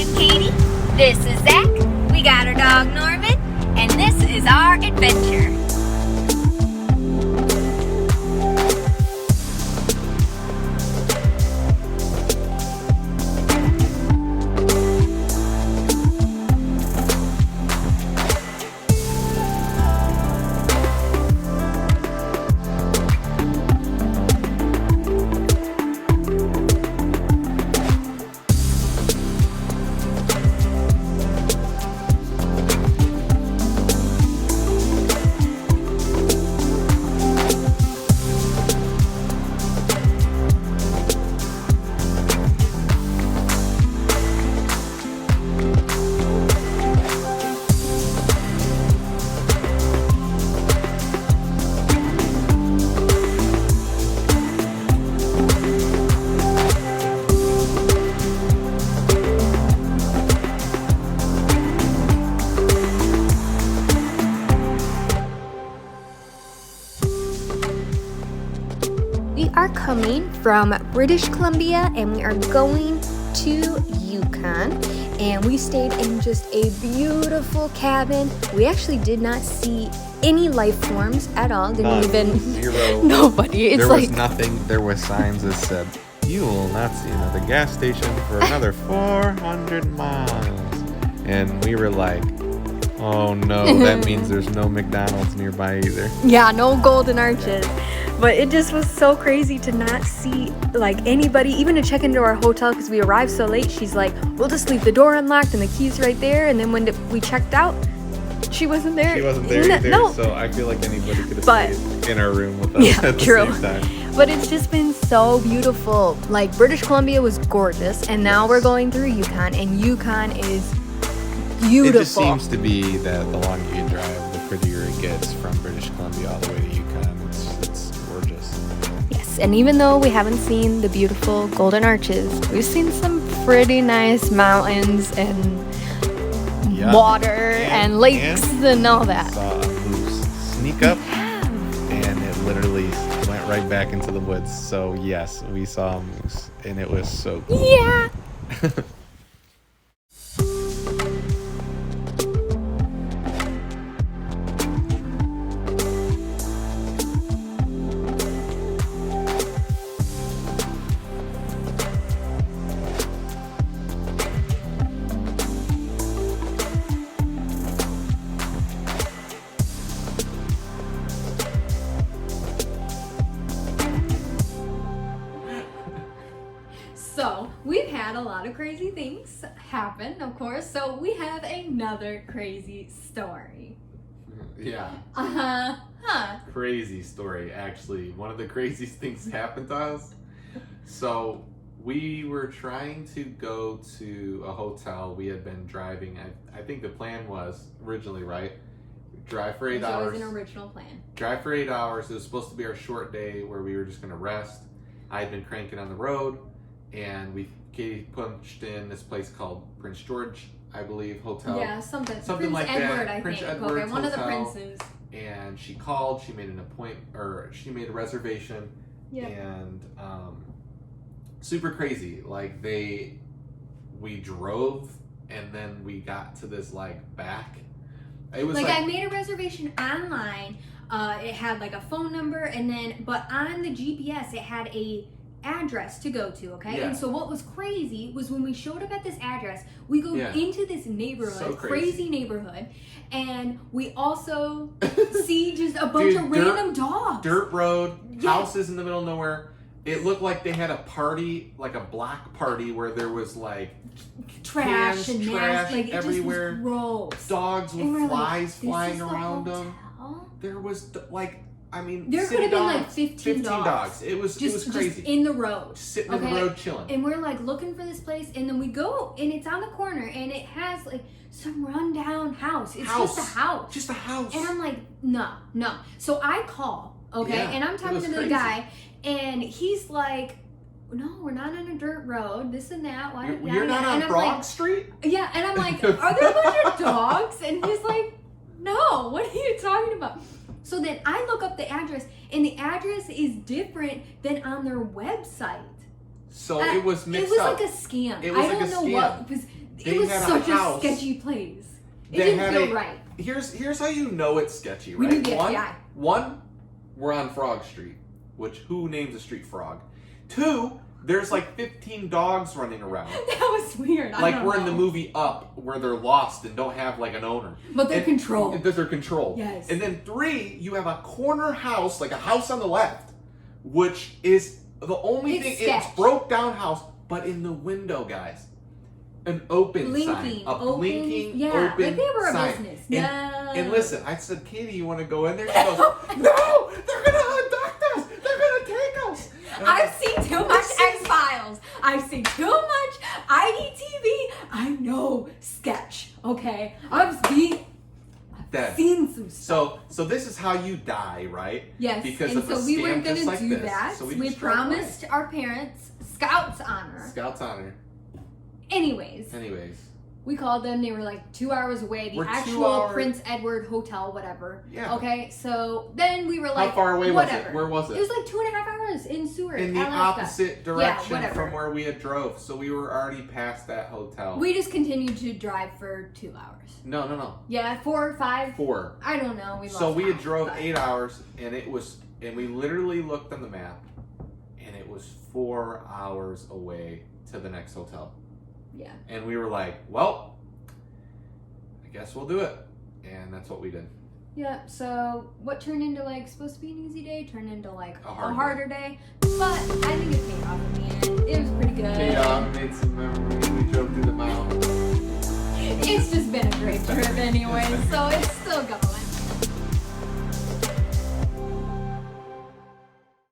I'm Katie. This is Zach. We got our dog Norman, and this is our adventure. We are coming from British Columbia and we are going to Yukon, and we stayed in just a beautiful cabin. We actually did not see any life forms at all. Didn't even zero. Nobody. It's there like was nothing. There were signs that said, "You will not see another gas station for another 400 miles," and we were like, "Oh no, that means there's no McDonald's nearby either." Yeah, no golden arches. But it just was so crazy to not see like anybody, even to check into our hotel because we arrived so late. She's like, we'll just leave the door unlocked and the keys right there. And then when we checked out, she wasn't there. She wasn't there either, no. so I feel like anybody could have stayed in our room with us at the true. same time. But it's just been so beautiful. Like British Columbia was gorgeous, and now we're going through Yukon, and Yukon is beautiful. It just seems to be that the longer you drive, the prettier it gets from British Columbia all the way to Yukon. It's gorgeous. Yes, and even though we haven't seen the beautiful golden arches, we've seen some pretty nice mountains and water and lakes and all that. Saw a moose sneak up, and it literally went right back into the woods. So yes, we saw a moose, and it was so cool. Yeah. So, we've had a lot of crazy things happen, of course, so we have another crazy story. Yeah. Crazy story, actually. One of the craziest things happened to us. So, we were trying to go to a hotel. We had been driving. I think the plan was originally, right? Drive for 8 hours. It was an original plan. Drive for 8 hours. It was supposed to be our short day where we were just going to rest. I had been cranking on the road. And Katie punched in this place called Prince George, I believe, hotel. Yeah, something Prince like Edward, that. Prince think. Edward Okay, one of the Hotel. princes. And she called. She made an she made a reservation. Yeah. And super crazy. Like we drove, and then we got to this back. It was I made a reservation online. It had a phone number, and then but on the GPS it had a address to go to, okay? Yeah. And so what was crazy was when we showed up at this address, we go into this neighborhood, So crazy neighborhood, and we also see just a bunch of random dogs. Dirt road, houses in the middle of nowhere. It looked like they had a party, like a block party, where there was trash and trash it everywhere. Just was gross. Dogs with flies flying around them. There was there could have been 15 dogs. It was crazy. Just in the road. Sitting in the road chilling. And we're looking for this place, and then we go, and it's on the corner, and it has some rundown house. It's just a house. Just a house. And I'm like, no. So I call, okay, and I'm talking to the guy, and he's like, no, we're not on a dirt road, this and that. You're not on Broad Street? Yeah, and I'm like, are there a bunch of dogs? And he's like, no, what are you talking about? So then I look up the address, and the address is different than on their website. So it was mixed up. It was like a scam. I don't know what, because It was had such a house. sketchy place. It They didn't had feel right. Here's how you know it's sketchy, We right? need the FBI. One, we're on Frog Street, which who names a street Frog? Two, there's like 15 dogs running around. That was weird. I Like don't we're in know. the movie Up, where they're lost and don't have like an owner. But they're controlled. They're controlled. Yes. And then three, you have a corner house, like a house on the left, which is the only It's thing. sketch. It's broke down house, but in the window, guys, an open sign, a blinking yeah, open like they were a sign. business. And, No. and listen, I said, Katie, you want to go in there? She goes, no, they're gonna abduct us. They're gonna take us. And I'm I've seen too much X-Files. I've seen too much IDTV. I know sketch, okay? I've Dad. seen some stuff. So this is how you die, right? Yes, Because and of a so we scam weren't just going like to do this. that. So we just drove promised our parents Scouts honor. Scouts honor. Anyways, we called them. They were like 2 hours away. The We're 2 actual hours- Prince Edward Hotel, whatever. Yeah. Okay, so then we were like, How far away whatever. was it? Where was it? It was like 2.5 hours in Seward, In the Alaska. opposite direction whatever. from where we had drove. So we were already past that hotel. We just continued to drive for 2 hours. No. Yeah, 4 or 5. 4. I don't know. So lost we had count, drove but- 8 hours, and we literally looked on the map, and it was 4 hours away to the next hotel. Yeah. And we were like, well, I guess we'll do it. And that's what we did. Yeah, so what turned into like supposed to be an easy day turned into like A a hard harder day. But I think it paid off in the end. It was pretty good. Paid off, made some memories. We drove through the mountains. It's just been a great trip anyway, so it's still going.